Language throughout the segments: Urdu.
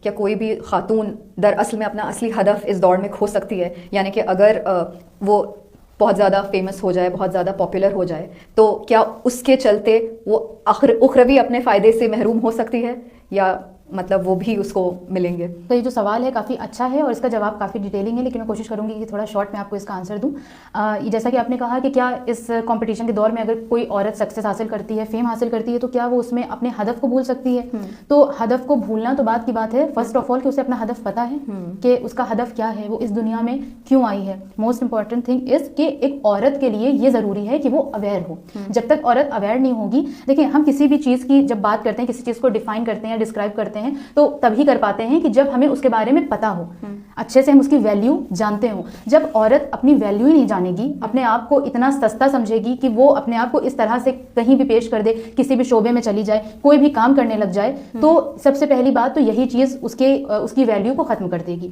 کیا کوئی بھی خاتون دراصل میں اپنا اصلی ہدف اس دوڑ میں کھو سکتی ہے؟ یعنی کہ اگر وہ بہت زیادہ فیمس ہو جائے، بہت زیادہ پاپولر ہو جائے، تو کیا اس کے چلتے وہ اخروی اپنے فائدے سے محروم ہو سکتی ہے، یا مطلب وہ بھی اس کو ملیں گے؟ تو یہ جو سوال ہے کافی اچھا ہے اور اس کا جواب کافی ڈیٹیلنگ ہے، لیکن میں کوشش کروں گی کہ تھوڑا شارٹ میں آپ کو اس کا آنسر دوں. جیسا کہ آپ نے کہا کہ کیا اس کمپٹیشن کے دور میں اگر کوئی عورت سکسیس حاصل کرتی ہے، فیم حاصل کرتی ہے، تو کیا وہ اس میں اپنے ہدف کو بھول سکتی ہے؟ تو ہدف کو بھولنا تو بات کی بات ہے. فرسٹ آف آل کہ اسے اپنا ہدف پتہ ہے کہ اس کا ہدف کیا ہے، وہ اس دنیا میں کیوں آئی ہے. موسٹ امپورٹنٹ تھنگ از کہ ایک عورت کے لیے یہ ضروری ہے کہ وہ اویئر ہو. جب تک عورت اویئر نہیں ہوگی، دیکھیں ہم کسی بھی چیز کی جب بات کرتے ہیں، کسی چیز کو ڈیفائن کرتے ہیں، ڈسکرائب کرتے ہیں، تو ہی کر پاتے ہیں کہ جب ہمیں اس کے بارے میں پتا ہو، اچھے سے ہم اس کی ویلیو جانتے ہوں. جب عورت اپنی ویلیو ہی نہیں جانے گی، اپنے آپ کو اتنا سستا سمجھے گی کہ وہ اپنے آپ کو اس طرح سے کہیں بھی پیش کر دے، کسی بھی شعبے میں چلی جائے، کوئی بھی کام کرنے لگ جائے، تو سب سے پہلی بات تو یہی چیز اس کی ویلیو کو ختم کر دے گی.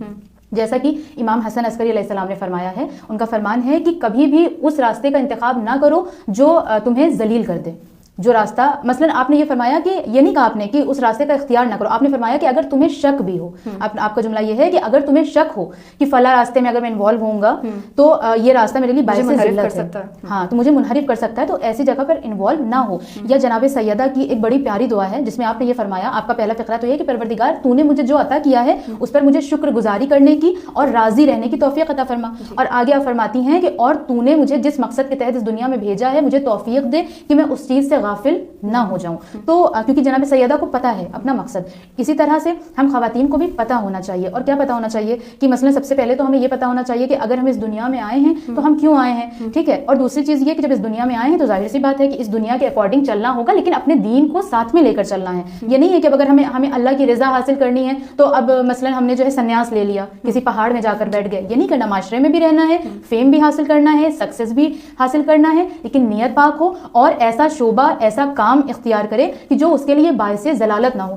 جیسا کہ امام حسن عسکری علیہ السلام نے فرمایا ہے، ان کا فرمان ہے کہ کبھی بھی اس راستے کا انتخاب نہ کرو جو تمہیں ذلیل کر دے. جو راستہ مثلا آپ نے یہ فرمایا کہ یہ نہیں کہا آپ نے کہ اس راستے کا اختیار نہ کرو، آپ نے فرمایا کہ اگر تمہیں شک بھی ہو، آپ کا جملہ یہ ہے کہ اگر تمہیں شک ہو کہ فلاں راستے میں اگر میں انوالو ہوں گا تو یہ راستہ میرے لیے باعث ذلت ہے، ہاں تو مجھے منحرف کر سکتا ہے، تو ایسی جگہ پر انوالو نہ ہو. یا جناب سیدہ کی ایک بڑی پیاری دعا ہے جس میں آپ نے یہ فرمایا، آپ کا پہلا فقرہ تو یہ کہ پروردگار تو نے مجھے جو عطا کیا ہے اس پر مجھے شکر گزاری کرنے کی اور راضی رہنے کی توفیق عطا فرما. اور آگے آپ فرماتی ہیں کہ اور تو نے مجھے جس مقصد کے تحت اس دنیا میں بھیجا ہے مجھے توفیق دے کہ میں اس چیز سے غافل نہ ہو جاؤں. تو کیونکہ جناب سیدہ کو پتہ ہے اپنا مقصد، اسی طرح سے ہم خواتین کو بھی پتہ ہونا چاہیے. اور کیا پتہ ہونا چاہیے کہ مثلا سب سے پہلے تو ہمیں یہ پتہ ہونا چاہیے کہ اگر ہم اس دنیا میں آئے ہیں تو ہم کیوں آئے ہیں، ٹھیک ہے. اور دوسری چیز یہ کہ جب اس دنیا میں آئے ہیں تو ظاہر سی بات ہے کہ اس دنیا کے اکارڈنگ چلنا ہوگا، لیکن اپنے دین کو ساتھ میں لے کر چلنا ہے. یہ نہیں ہے کہ اگر ہمیں اللہ کی رضا حاصل کرنی ہے تو اب مثلا ہم نے جو ہے سنیاس لے لیا، کسی پہاڑ میں جا کر بیٹھ گئے. یہ نہیں کرنا، معاشرے میں بھی رہنا ہے، فیم بھی حاصل کرنا ہے، سکسیس بھی حاصل کرنا ہے، لیکن نیت پاک ہو اور ایسا شعبہ ایسا کام اختیار کرے کہ جو اس کے لیے باعث ضلالت نہ ہو.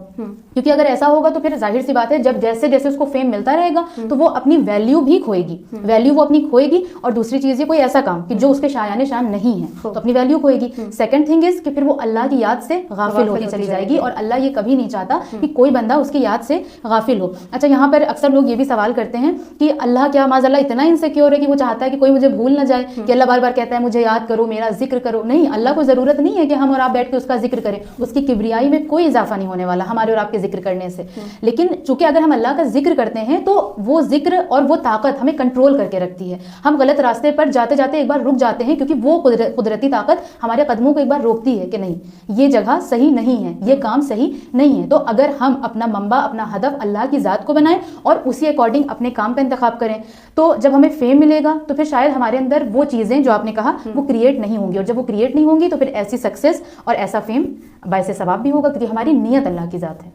کیونکہ اگر ایسا ہوگا تو پھر ظاہر سی بات ہے جب جیسے جیسے اس کو فیم ملتا رہے گا تو وہ اپنی ویلیو بھی کھوئے گی، ویلیو وہ اپنی کھوئے گی. اور دوسری چیز یہ کوئی ایسا کام کہ جو اس کے شایان شان نہیں ہے تو اپنی ویلیو کھوئے گی. سیکنڈ تھنگ از کہ پھر وہ اللہ کی یاد سے غافل ہوتی چلی جائے گی، اور اللہ یہ کبھی نہیں چاہتا کہ کوئی بندہ اس کی یاد سے غافل ہو. اچھا، یہاں پر اکثر لوگ یہ بھی سوال کرتے ہیں کہ اللہ کیا معاذ اللہ اتنا انسیکیور ہے کہ وہ چاہتا ہے کہ کوئی مجھے بھول نہ جائے، کہ اللہ بار بار کہتا ہے مجھے یاد کرو، میرا ذکر کرو. نہیں، اللہ کو ضرورت نہیں ہے کہ ہم اور آپ بیٹھ کے اس کا ذکر کریں. اس کی کبریائی میں کوئی اضافہ نہیں ہونے والا ہمارے اور آپ کے ذکر کرنے سے. لیکن چونکہ اگر ہم اللہ کا ذکر کرتے ہیں تو وہ ذکر اور وہ طاقت ہمیں کنٹرول کر کے رکھتی ہے. ہم غلط راستے پر جاتے جاتے ایک بار رک جاتے ہیں کیونکہ وہ قدرتی طاقت ہمارے قدموں کو ایک بار روکتی ہے کہ نہیں، یہ جگہ صحیح نہیں ہے، یہ کام صحیح نہیں ہے. تو اگر ہم اپنا منبع، اپنا ہدف اللہ کی ذات کو بنائیں اور اسی اکارڈنگ اپنے کام کا انتخاب کریں، تو جب ہمیں فیم ملے گا تو پھر شاید ہمارے اندر وہ چیزیں جو آپ نے کہا وہ کریٹ نہیں ہوں گی. اور جب وہ کریٹ نہیں ہوں گی تو پھر ایسی سکسیس اور ایسا فیم باعث ثواب بھی ہوگا کیونکہ ہماری نیت اللہ کی ذات ہے.